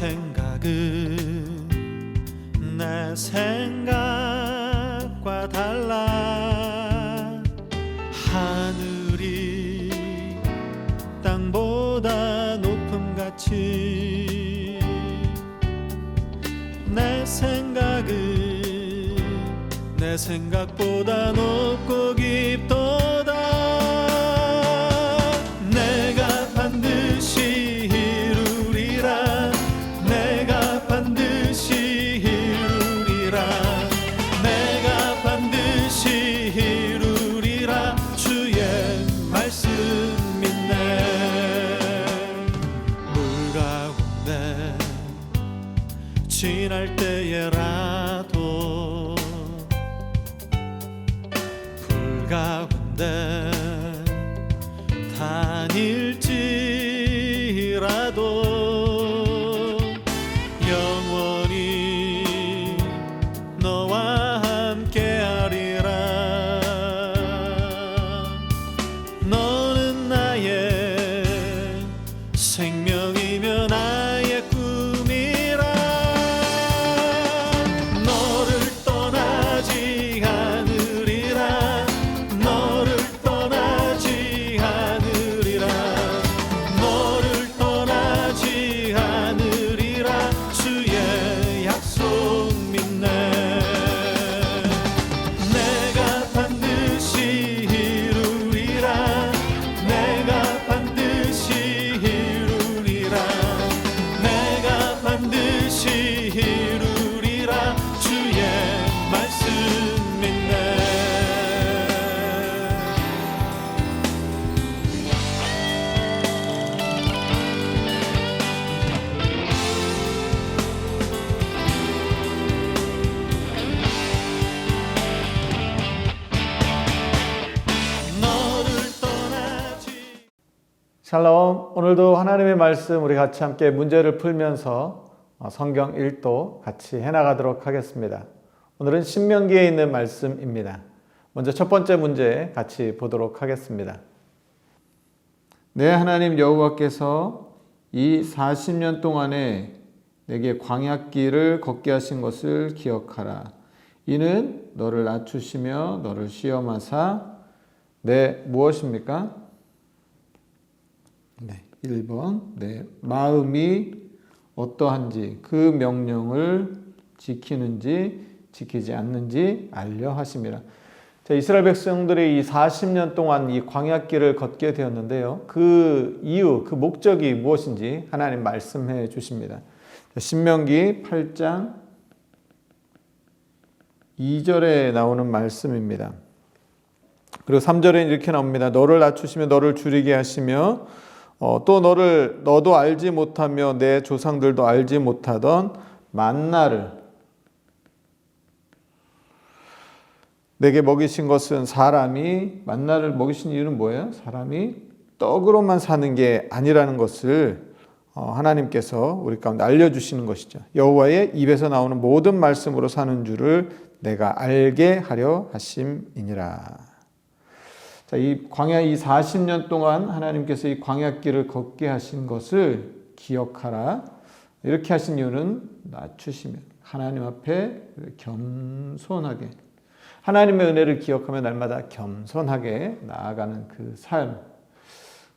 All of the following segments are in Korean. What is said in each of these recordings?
생각은 내 생각과 달라. 하늘이 땅보다 높음같이 내 생각은 내 생각보다 높고 깊도다. 내가 반드시 이루리라. 내가 반드시 이루리라. 내가 반드시 이루리라. 주의 말씀 믿네. 물 가운데 지날 때에라도 불 가운데 다닐지라도 영원히 너와 함께하리라. 너는 나의 생명이며 나의 꿈이라. 너를 떠나지 않으리라. 너를 떠나지 않으리라. 너를 떠나지 않으리라. 주의 약속 믿네. 내가 반드시 이루리라. 내가 반드시 이루리라. 내가 반드시 이루리라. 주의 말씀 믿네. 너를 떠나지. 샬롬. 오늘도 하나님의 말씀 우리 같이 함께 문제를 풀면서 성경 읽도 같이 해나가도록 하겠습니다. 오늘은 신명기에 있는 말씀입니다. 먼저 첫 번째 문제 같이 보도록 하겠습니다. 내 하나님 여호와께서 이 40년 동안에 내게 광야길을 걷게 하신 것을 기억하라. 이는 너를 낮추시며 너를 시험하사 내 무엇입니까? 네, 1번 내 마음이 어떠한지 그 명령을 지키는지 지키지 않는지 알려 하심이라. 자, 이스라엘 백성들이 이 40년 동안 이 광야길을 걷게 되었는데요. 그 이유, 그 목적이 무엇인지 하나님 말씀해 주십니다. 신명기 8장 2절에 나오는 말씀입니다. 그리고 3절에 이렇게 나옵니다. 너를 낮추시며 너를 줄이게 하시며 또 너도 알지 못하며 내 조상들도 알지 못하던 만나를 내게 먹이신 것은 사람이 만나를 먹이신 이유는 뭐예요? 사람이 떡으로만 사는 게 아니라는 것을 하나님께서 우리 가운데 알려주시는 것이죠. 여호와의 입에서 나오는 모든 말씀으로 사는 줄을 내가 알게 하려 하심이니라. 자, 이 광야 이 40년 동안 하나님께서 이 광야길을 걷게 하신 것을 기억하라. 이렇게 하신 이유는 낮추시면 하나님 앞에 겸손하게 하나님의 은혜를 기억하며 날마다 겸손하게 나아가는 그 삶,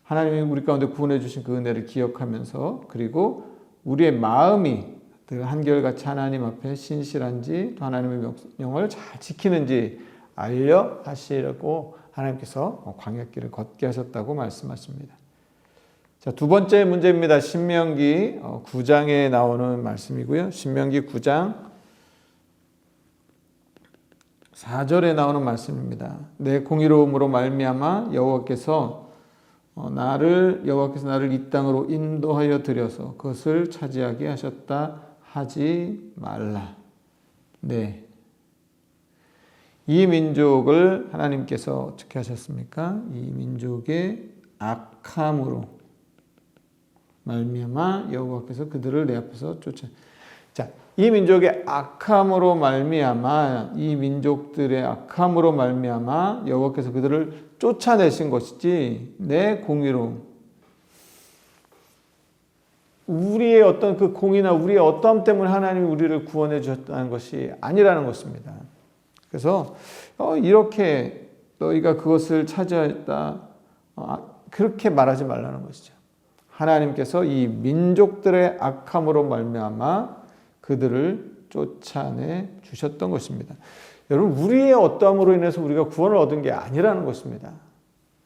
하나님이 우리 가운데 구원해 주신 그 은혜를 기억하면서 그리고 우리의 마음이 한결같이 하나님 앞에 신실한지 또 하나님의 명령을 잘 지키는지 알려 하시려고 하나님께서 광야길을 걷게 하셨다고 말씀하십니다. 자, 두 번째 문제입니다. 신명기 9장에 나오는 말씀이고요. 신명기 9장 4절에 나오는 말씀입니다. 내 공의로움으로 말미암아 여호와께서 나를 이 땅으로 인도하여 들여서 그것을 차지하게 하셨다 하지 말라. 네. 이 민족을 하나님께서 어떻게 하셨습니까? 이 민족의 악함으로 말미암아 여호와께서 그들을 내 앞에서 자, 이 민족의 악함으로 말미암아 이 민족들의 악함으로 말미암아 여호와께서 그들을 쫓아내신 것이지 내 공의로움 우리의 어떤 그 공이나 우리의 어떠함 때문에 하나님이 우리를 구원해 주셨다는 것이 아니라는 것입니다. 그래서 이렇게 너희가 그것을 차지하였다, 그렇게 말하지 말라는 것이죠. 하나님께서 이 민족들의 악함으로 말미암아 그들을 쫓아내 주셨던 것입니다. 여러분, 우리의 어떠함으로 인해서 우리가 구원을 얻은 게 아니라는 것입니다.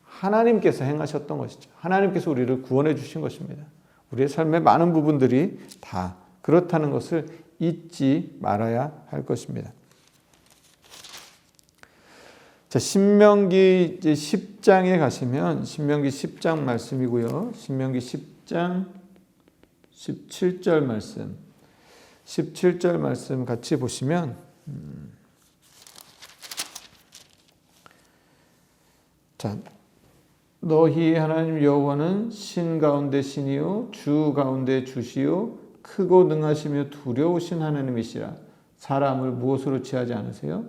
하나님께서 행하셨던 것이죠. 하나님께서 우리를 구원해 주신 것입니다. 우리의 삶의 많은 부분들이 다 그렇다는 것을 잊지 말아야 할 것입니다. 자, 신명기 이제 10장에 가시면 신명기 10장 말씀이고요. 신명기 10장 17절 말씀. 17절 말씀 같이 보시면 자, 너희 하나님 여호와는 신 가운데 신이요 주 가운데 주시요 크고 능하시며 두려우신 하나님이시라. 사람을 무엇으로 취하지 않으세요?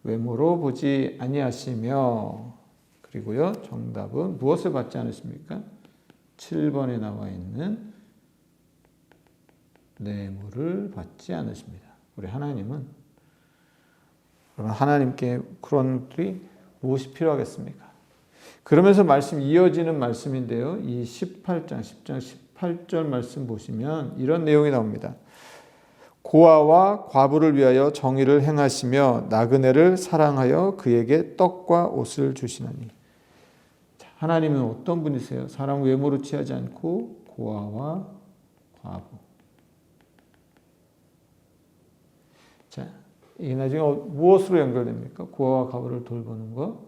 외모로 보지 아니하시며. 그리고요, 정답은 무엇을 받지 않으십니까? 7번에 나와 있는 뇌물을 받지 않으십니다. 우리 하나님은, 그러면 하나님께 그런 분들이 무엇이 필요하겠습니까? 그러면서 말씀 이어지는 말씀인데요. 이 10장 18절 말씀 보시면 이런 내용이 나옵니다. 고아와 과부를 위하여 정의를 행하시며 나그네를 사랑하여 그에게 떡과 옷을 주시나니. 하나님은 어떤 분이세요? 사람 외모로 취하지 않고 고아와 과부. 자, 이게 나중에 무엇으로 연결됩니까? 고아와 과부를 돌보는 것,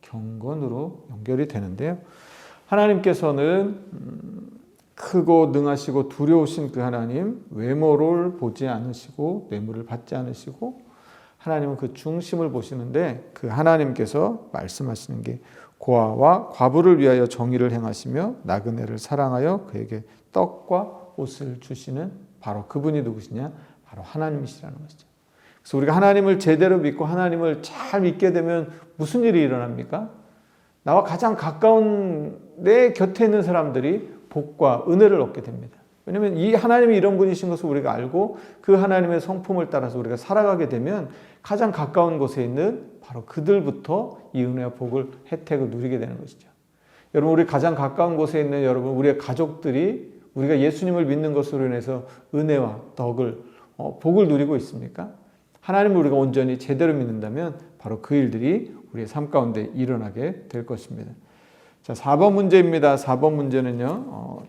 경건으로 연결이 되는데요. 하나님께서는 크고 능하시고 두려우신 그 하나님, 외모를 보지 않으시고 뇌물을 받지 않으시고, 하나님은 그 중심을 보시는데 그 하나님께서 말씀하시는 게 고아와 과부를 위하여 정의를 행하시며 나그네를 사랑하여 그에게 떡과 옷을 주시는 바로 그분이 누구시냐? 바로 하나님이시라는 것이죠. 그래서 우리가 하나님을 제대로 믿고 하나님을 잘 믿게 되면 무슨 일이 일어납니까? 나와 가장 가까운 내 곁에 있는 사람들이 복과 은혜를 얻게 됩니다. 왜냐하면 이 하나님이 이런 분이신 것을 우리가 알고 그 하나님의 성품을 따라서 우리가 살아가게 되면 가장 가까운 곳에 있는 바로 그들부터 이 은혜와 복을, 혜택을 누리게 되는 것이죠. 여러분, 우리 가장 가까운 곳에 있는 여러분, 우리의 가족들이 우리가 예수님을 믿는 것으로 인해서 은혜와 덕을, 복을 누리고 있습니까? 하나님을 우리가 온전히 제대로 믿는다면 바로 그 일들이 우리의 삶 가운데 일어나게 될 것입니다. 자, 4번 문제입니다. 4번 문제는요,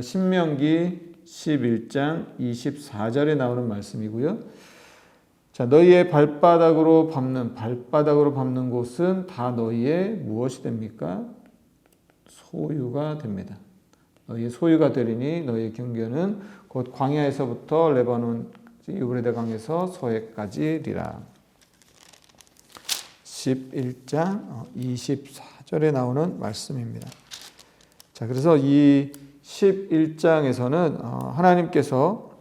신명기 11장 24절에 나오는 말씀이고요. 자, 너희의 발바닥으로 밟는 곳은 다 너희의 무엇이 됩니까? 소유가 됩니다. 너희의 소유가 되리니 너희의 경계는 곧 광야에서부터 레바논 유브라데 강에서 서해까지리라. 11장 24절에 나오는 말씀입니다. 자, 그래서 이 11장에서는 하나님께서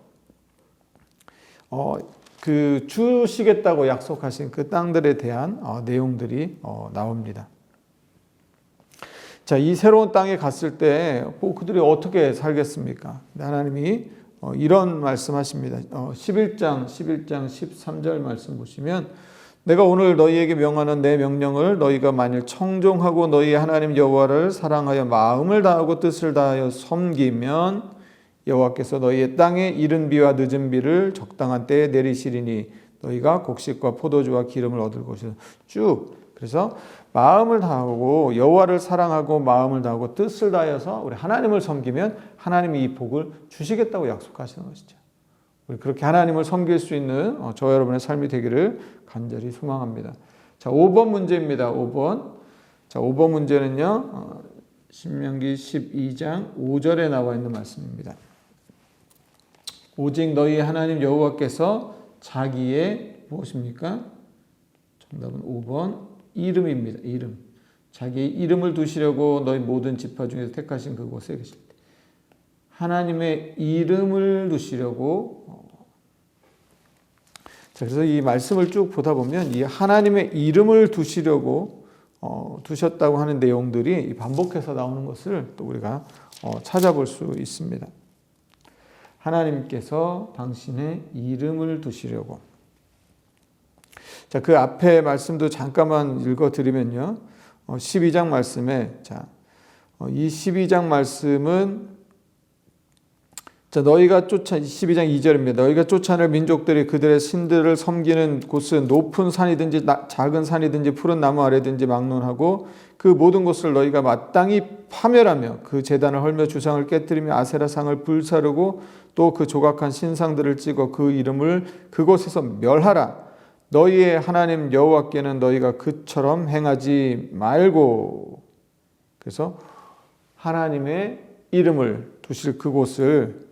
그 주시겠다고 약속하신 그 땅들에 대한 내용들이 나옵니다. 자, 이 새로운 땅에 갔을 때 그들이 어떻게 살겠습니까? 하나님이 이런 말씀하십니다. 11장 13절 말씀 보시면 내가 오늘 너희에게 명하는 내 명령을 너희가 만일 청종하고 너희 하나님 여호와를 사랑하여 마음을 다하고 뜻을 다하여 섬기면 여호와께서 너희의 땅에 이른 비와 늦은 비를 적당한 때에 내리시리니 너희가 곡식과 포도주와 기름을 얻을 것이다. 쭉. 그래서 마음을 다하고 여호와를 사랑하고 마음을 다하고 뜻을 다해서 우리 하나님을 섬기면 하나님이 이 복을 주시겠다고 약속하시는 것이죠. 우리 그렇게 하나님을 섬길 수 있는 저와 여러분의 삶이 되기를 간절히 소망합니다. 자, 5번 문제입니다. 5번. 자, 5번 문제는요, 신명기 12장 5절에 나와 있는 말씀입니다. 오직 너희 하나님 여호와께서 자기의 무엇입니까? 정답은 5번 이름입니다. 이름. 자기의 이름을 두시려고 너희 모든 지파 중에서 택하신 그곳에 계실 때 하나님의 이름을 두시려고. 자, 그래서 이 말씀을 쭉 보다 보면 이 하나님의 이름을 두시려고 두셨다고 하는 내용들이 반복해서 나오는 것을 또 우리가 찾아볼 수 있습니다. 하나님께서 당신의 이름을 두시려고. 자, 그 앞에 말씀도 잠깐만 읽어드리면요. 12장 말씀에, 이 12장 말씀은, 너희가 12장 2절입니다. 너희가 쫓아낼 민족들이 그들의 신들을 섬기는 곳은 높은 산이든지 작은 산이든지 푸른 나무 아래든지 막론하고 그 모든 곳을 너희가 마땅히 파멸하며 그 제단을 헐며 주상을 깨뜨리며 아세라상을 불사르고 또 그 조각한 신상들을 찍어 그 이름을 그곳에서 멸하라. 너희의 하나님 여호와께는 너희가 그처럼 행하지 말고. 그래서 하나님의 이름을 두실 그곳을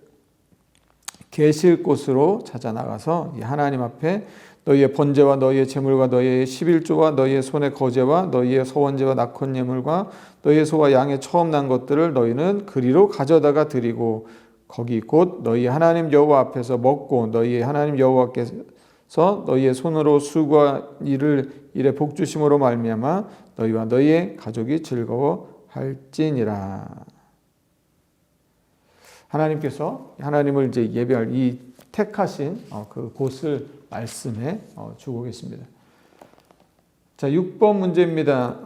계실 곳으로 찾아 나가서 이 하나님 앞에 너희의 번제와 너희의 제물과 너희의 11조와 너희의 손의 거제와 너희의 소원제와 낙헌 예물과 너희의 소와 양의 처음 난 것들을 너희는 그리로 가져다가 드리고 거기 곧 너희 하나님 여호와 앞에서 먹고 너희의 하나님 여호와께서 너희의 손으로 수고한 일에 복 주심으로 말미암아 너희와 너희의 가족이 즐거워할지니라. 하나님께서 하나님을 이제 예배할 이 택하신 그 곳을 말씀해 주고 계십니다. 자, 6번 문제입니다.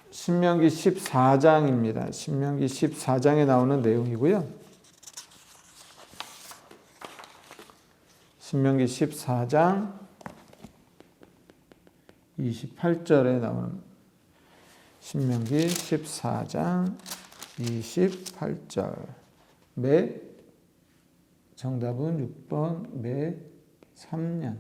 신명기 14장입니다. 신명기 14장에 나오는 내용이고요. 신명기 14장 28절에 나오는 신명기 14장 28절. 매 정답은 6번 매 3년.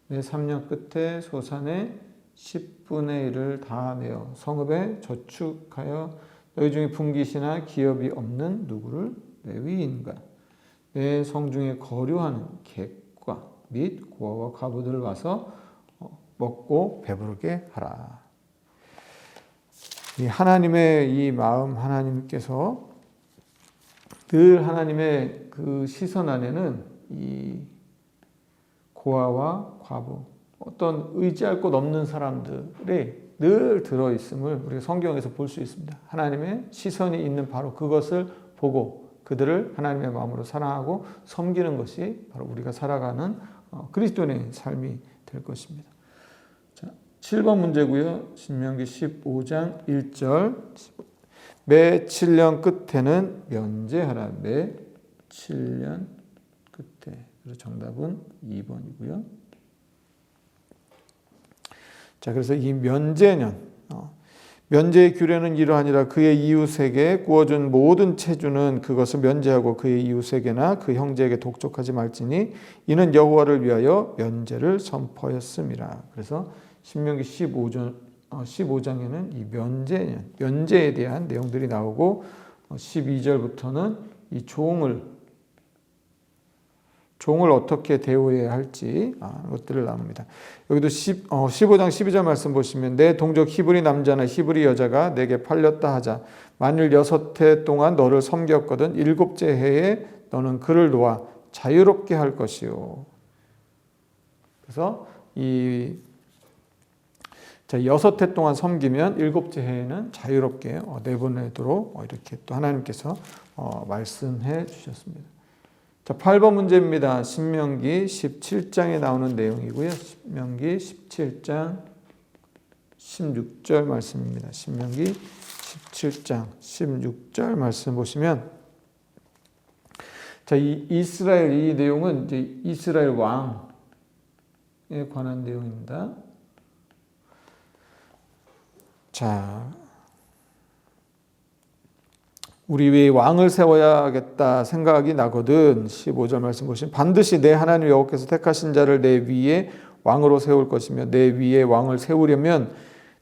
매 3년 끝에 소산의 10분의 1을 다 내어 성읍에 저축하여 너희 중에 분깃이나 기업이 없는 누구를 레위인과 내 성중에 거류하는 객과 및 고아와 과부들을 와서 먹고 배부르게 하라. 이 하나님의 이 마음, 하나님께서 늘 하나님의 그 시선 안에는 이 고아와 과부, 어떤 의지할 곳 없는 사람들이 늘 들어있음을 우리가 성경에서 볼 수 있습니다. 하나님의 시선이 있는 바로 그것을 보고 그들을 하나님의 마음으로 사랑하고 섬기는 것이 바로 우리가 살아가는 그리스도인의 삶이 될 것입니다. 자, 7번 문제고요. 신명기 15장 1절. 매 7년 끝에는 면제하라. 매 7년 끝에. 그래서 정답은 2번이고요. 자, 그래서 이 면제년, 면제의 규례는 이러하니라. 그의 이웃에게 구워준 모든 체주는 그것을 면제하고 그의 이웃에게나 그 형제에게 독촉하지 말지니 이는 여호와를 위하여 면제를 선포하였음이라. 그래서 신명기 15장에는 이 면제년, 면제에 대한 내용들이 나오고 12절부터는 이 종을 어떻게 대우해야 할지 것들을 나눕니다. 여기도 15장 12절 말씀 보시면 내 동족 히브리 남자나 히브리 여자가 내게 팔렸다 하자. 만일 6해 동안 너를 섬겼거든 7째 해에 너는 그를 놓아 자유롭게 할 것이요. 그래서 6해 동안 섬기면 7째 해에는 자유롭게 내보내도록 이렇게 또 하나님께서 말씀해 주셨습니다. 자, 8번 문제입니다. 신명기 17장에 나오는 내용이고요. 신명기 17장 16절 말씀입니다. 신명기 17장 16절 말씀 보시면 자, 이 내용은 이제 이스라엘 왕에 관한 내용입니다. 자, 우리 위에 왕을 세워야겠다 생각이 나거든. 15절 말씀 보시면 반드시 내 하나님 여호와께서 택하신 자를 내 위에 왕으로 세울 것이며 내 위에 왕을 세우려면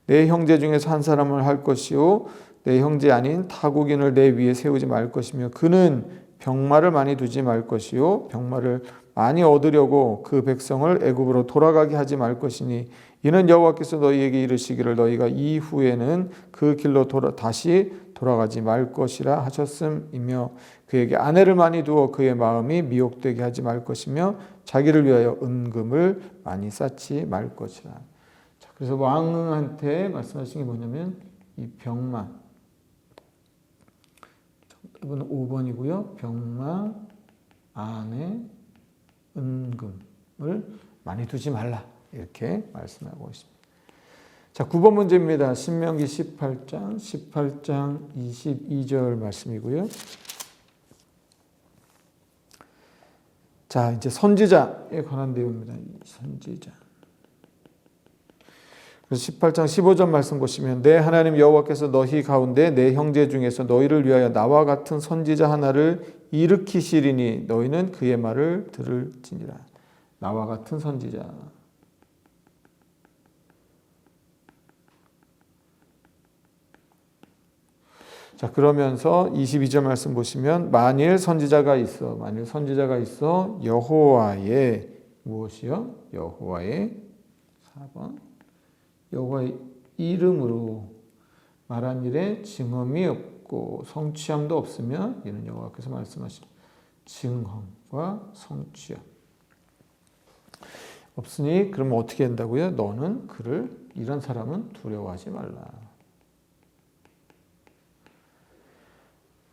내 형제 중에서 한 사람을 할 것이요 내 형제 아닌 타국인을 내 위에 세우지 말 것이며 그는 병마를 많이 두지 말 것이요 병마를 많이 얻으려고 그 백성을 애굽으로 돌아가게 하지 말 것이니 이는 여호와께서 너희에게 이르시기를 너희가 이후에는 그 길로 다시 돌아가지 말 것이라 하셨음이며 그에게 아내를 많이 두어 그의 마음이 미혹되게 하지 말 것이며 자기를 위하여 은금을 많이 쌓지 말 것이라. 자, 그래서 왕한테 말씀하신 게 뭐냐면 이 병마, 이번은 5번이고요. 병마 안에 은금을 많이 두지 말라. 이렇게 말씀하고 있습니다. 자, 9번 문제입니다. 신명기 18장 22절 말씀이고요. 자, 이제 선지자에 관한 내용입니다. 선지자. 그래서 18장 15절 말씀 보시면 내 하나님 여호와께서 너희 가운데 내 형제 중에서 너희를 위하여 나와 같은 선지자 하나를 일으키시리니 너희는 그의 말을 들을지니라. 나와 같은 선지자. 자, 그러면서 22절 말씀 보시면 만일 선지자가 있어 여호와의 무엇이요? 여호와의 4번 여호와의 이름으로 말한 일에 증언이 없고 성취함도 없으면 이는 여호와께서 말씀하신 증언과 성취함 없으니 그러면 어떻게 된다고요? 너는 이런 사람은 두려워하지 말라.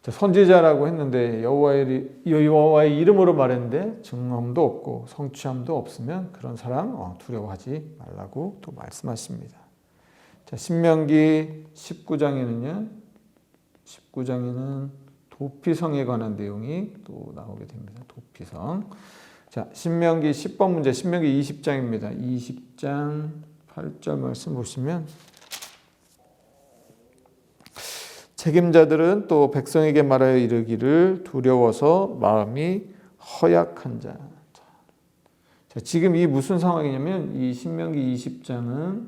자, 선지자라고 했는데 여호와의 이름으로 말했는데 증언도 없고 성취함도 없으면 그런 사람 두려워하지 말라고 또 말씀하십니다. 자, 신명기 19장에는 도피성에 관한 내용이 또 나오게 됩니다. 도피성. 자, 신명기 10번 문제, 신명기 20장입니다. 20장 8절 말씀 보시면 책임자들은 또 백성에게 말하여 이르기를 두려워서 마음이 허약한 자. 자, 지금 이 무슨 상황이냐면 이 신명기 20장은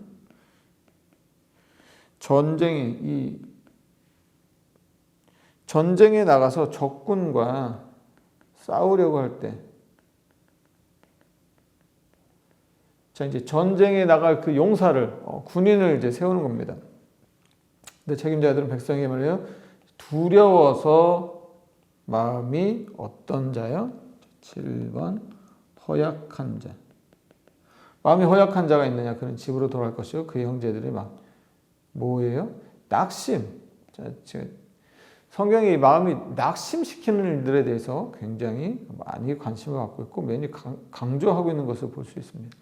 전쟁에 나가서 적군과 싸우려고 할 때, 자, 이제 전쟁에 나갈 그 용사를, 군인을 이제 세우는 겁니다. 근데 책임자들은 백성에게 말해요. 두려워서 마음이 어떤 자요? 7번 허약한 자. 마음이 허약한 자가 있느냐? 그는 집으로 돌아갈 것이요. 그의 형제들이 막 뭐예요? 낙심. 자, 성경이 마음이 낙심시키는 일들에 대해서 굉장히 많이 관심을 갖고 있고 매일 강조하고 있는 것을 볼 수 있습니다.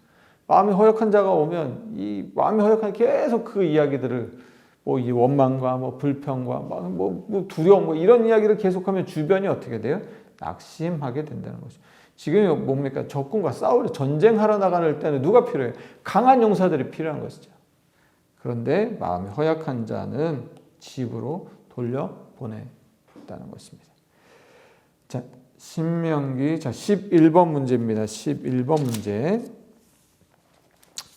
마음이 허약한 자가 오면 이 마음이 허약한 계속 그 이야기들을 이 원망과 불평과 두려움 이런 이야기를 계속하면 주변이 어떻게 돼요? 낙심하게 된다는 것이죠. 지금 뭡니까? 적군과 전쟁하러 나가는 때는 누가 필요해요? 강한 용사들이 필요한 것이죠. 그런데 마음이 허약한 자는 집으로 돌려보냈다는 것입니다. 자, 신명기 11번 문제입니다. 11번 문제.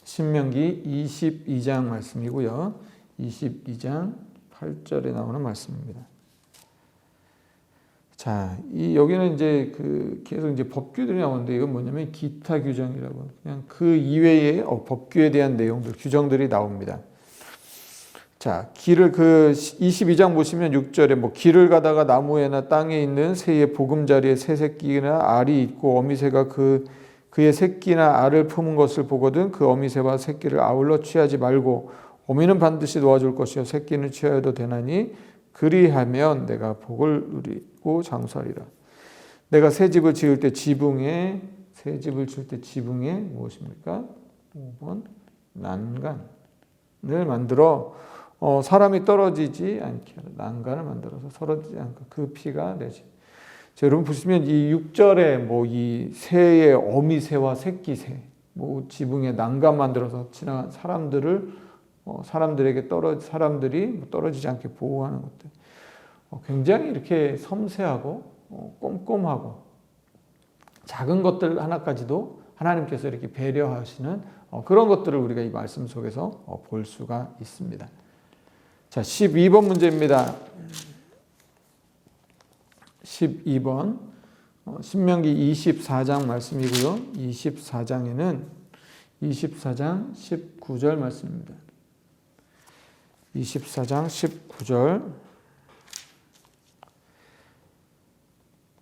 신명기 22장 말씀이고요. 22장 8절에 나오는 말씀입니다. 자, 여기는 이제 계속 이제 법규들이 나오는데 이건 뭐냐면 기타 규정이라고 그냥 그 이외의 법규에 대한 내용들, 규정들이 나옵니다. 자, 22장 보시면 6절에 길을 가다가 나무에나 땅에 있는 새의 보금자리에 새 새끼나 알이 있고 어미새가 그의 새끼나 알을 품은 것을 보거든 그 어미새와 새끼를 아울러 취하지 말고 어미는 반드시 놓아줄 것이요 새끼는 취하여도 되나니 그리하면 내가 복을 누리고 장수하리라. 내가 새 집을 지을 때 지붕에 무엇입니까? 5번 난간을 만들어 사람이 떨어지지 않게 난간을 만들어서 떨어지지 않고 그 피가 내 집. 여러분 보시면 이 6절에 이 새의 어미새와 새끼새 지붕에 난간 만들어서 지나간 사람들이 떨어지지 않게 보호하는 것들. 굉장히 이렇게 섬세하고 꼼꼼하고 작은 것들 하나까지도 하나님께서 이렇게 배려하시는 그런 것들을 우리가 이 말씀 속에서 볼 수가 있습니다. 자, 12번 문제입니다. 12번 신명기 24장 말씀이고요. 24장 19절 말씀입니다. 24장 19절.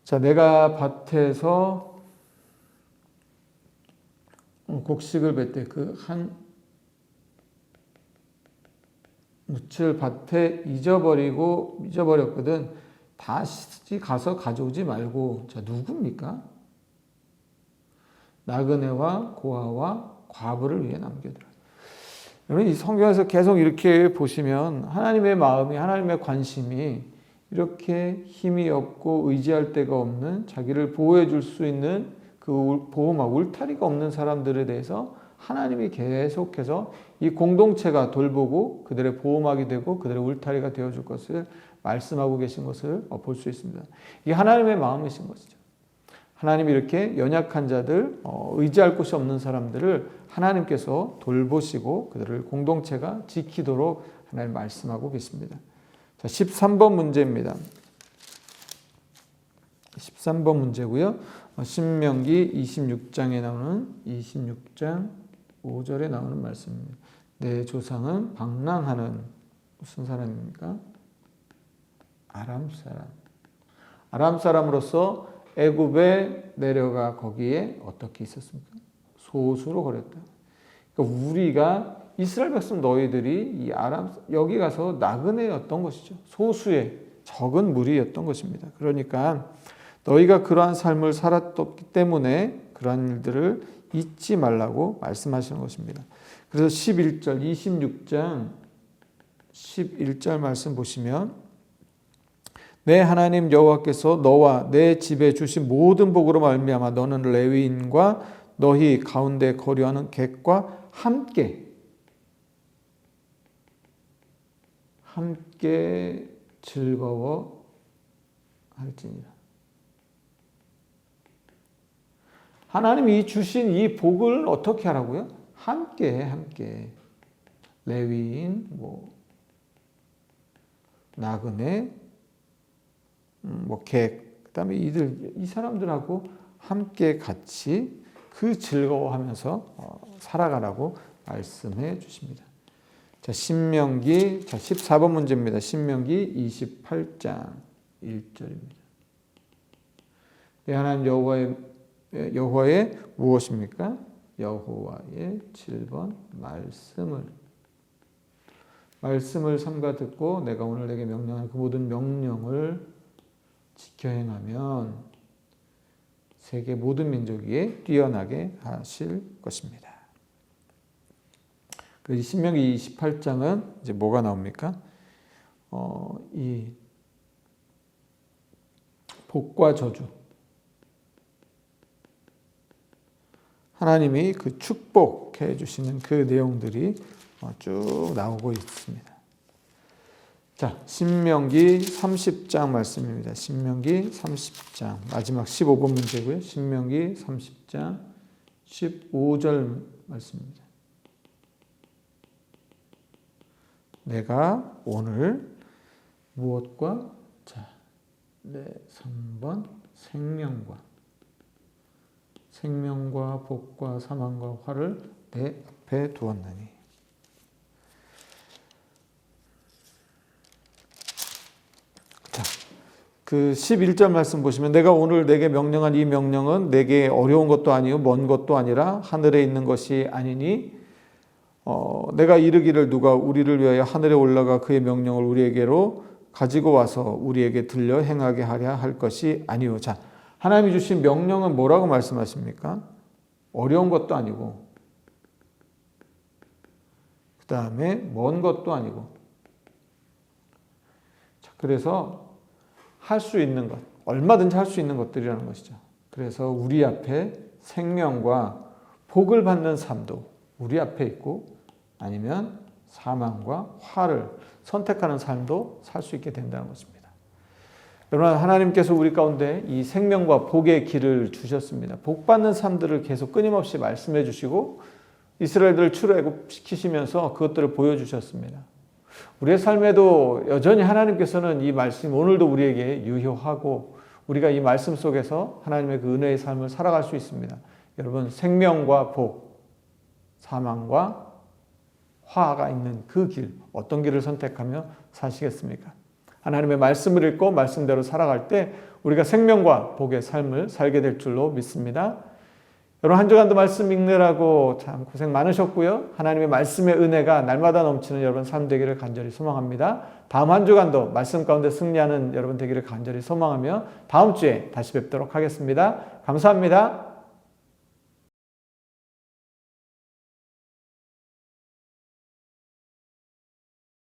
자, 내가 밭에서 곡식을 뺄 때 그 한 묻을 밭에 잊어버렸거든. 다시 가서 가져오지 말고 자 누굽니까? 나그네와 고아와 과부를 위해 남겨두라. 여러분 이 성경에서 계속 이렇게 보시면 하나님의 마음이 하나님의 관심이 이렇게 힘이 없고 의지할 데가 없는 자기를 보호해 줄 수 있는 그 보호막 울타리가 없는 사람들에 대해서 하나님이 계속해서 이 공동체가 돌보고 그들의 보호막이 되고 그들의 울타리가 되어줄 것을 말씀하고 계신 것을 볼 수 있습니다. 이게 하나님의 마음이신 것이죠. 하나님이 이렇게 연약한 자들, 의지할 곳이 없는 사람들을 하나님께서 돌보시고 그들을 공동체가 지키도록 하나님 말씀하고 계십니다. 자, 13번 문제입니다. 13번 문제고요. 신명기 26장에 나오는 26장 5절에 나오는 말씀입니다. 내 조상은 방랑하는 무슨 사람입니까? 아람 사람. 아람 사람으로서 애굽에 내려가 거기에 어떻게 있었습니까? 소수로 거렸다. 그러니까 우리가 이스라엘 백성 너희들이 이 아람 여기 가서 나그네였던 것이죠. 소수의 적은 무리였던 것입니다. 그러니까 너희가 그러한 삶을 살았기 때문에 그러한 일들을 잊지 말라고 말씀하시는 것입니다. 그래서 11절 26장 11절 말씀 보시면 내 하나님 여호와께서 너와 내 집에 주신 모든 복으로 말미암아 너는 레위인과 너희 가운데 거류하는 객과 함께 즐거워할지니라. 하나님이 주신 이 복을 어떻게 하라고요? 함께 레위인, 나그네, 객, 그다음에 이 사람들하고 함께 같이 그 즐거워하면서 살아가라고 말씀해 주십니다. 자, 신명기 14번 문제입니다. 신명기 28장 1절입니다. 내 하나님 여호와의 무엇입니까? 여호와의 7번 말씀을 삼가 듣고 내가 오늘 내게 명령한 그 모든 명령을 지켜 행하면 세계 모든 민족 위에 뛰어나게 하실 것입니다. 그 신명기 28장은 이제 뭐가 나옵니까? 이 복과 저주. 하나님이 그 축복해 주시는 그 내용들이 쭉 나오고 있습니다. 자, 신명기 30장 말씀입니다. 신명기 30장 마지막 15번 문제고요. 신명기 30장 15절 말씀입니다. 내가 오늘 무엇과 3번 생명과 복과 사망과 화를 내 앞에 두었나니. 자, 그 11절 말씀 보시면 내가 오늘 내게 명령한 이 명령은 내게 어려운 것도 아니요 먼 것도 아니라 하늘에 있는 것이 아니니 내가 이르기를 누가 우리를 위하여 하늘에 올라가 그의 명령을 우리에게로 가지고 와서 우리에게 들려 행하게 하랴 할 것이 아니요. 자, 하나님이 주신 명령은 뭐라고 말씀하십니까? 어려운 것도 아니고 그 다음에 먼 것도 아니고 자, 그래서 할 수 있는 것, 얼마든지 할 수 있는 것들이라는 것이죠. 그래서 우리 앞에 생명과 복을 받는 삶도 우리 앞에 있고 아니면 사망과 화를 선택하는 삶도 살 수 있게 된다는 것입니다. 여러분, 하나님께서 우리 가운데 이 생명과 복의 길을 주셨습니다. 복 받는 삶들을 계속 끊임없이 말씀해 주시고 이스라엘들을 출애굽시키시면서 그것들을 보여주셨습니다. 우리의 삶에도 여전히 하나님께서는 이 말씀 오늘도 우리에게 유효하고 우리가 이 말씀 속에서 하나님의 그 은혜의 삶을 살아갈 수 있습니다. 여러분, 생명과 복, 사망과 화가 있는 그 길, 어떤 길을 선택하며 사시겠습니까? 하나님의 말씀을 읽고 말씀대로 살아갈 때 우리가 생명과 복의 삶을 살게 될 줄로 믿습니다. 여러분 한 주간도 말씀 읽느라고 참 고생 많으셨고요. 하나님의 말씀의 은혜가 날마다 넘치는 여러분 삶 되기를 간절히 소망합니다. 다음 한 주간도 말씀 가운데 승리하는 여러분 되기를 간절히 소망하며 다음 주에 다시 뵙도록 하겠습니다. 감사합니다.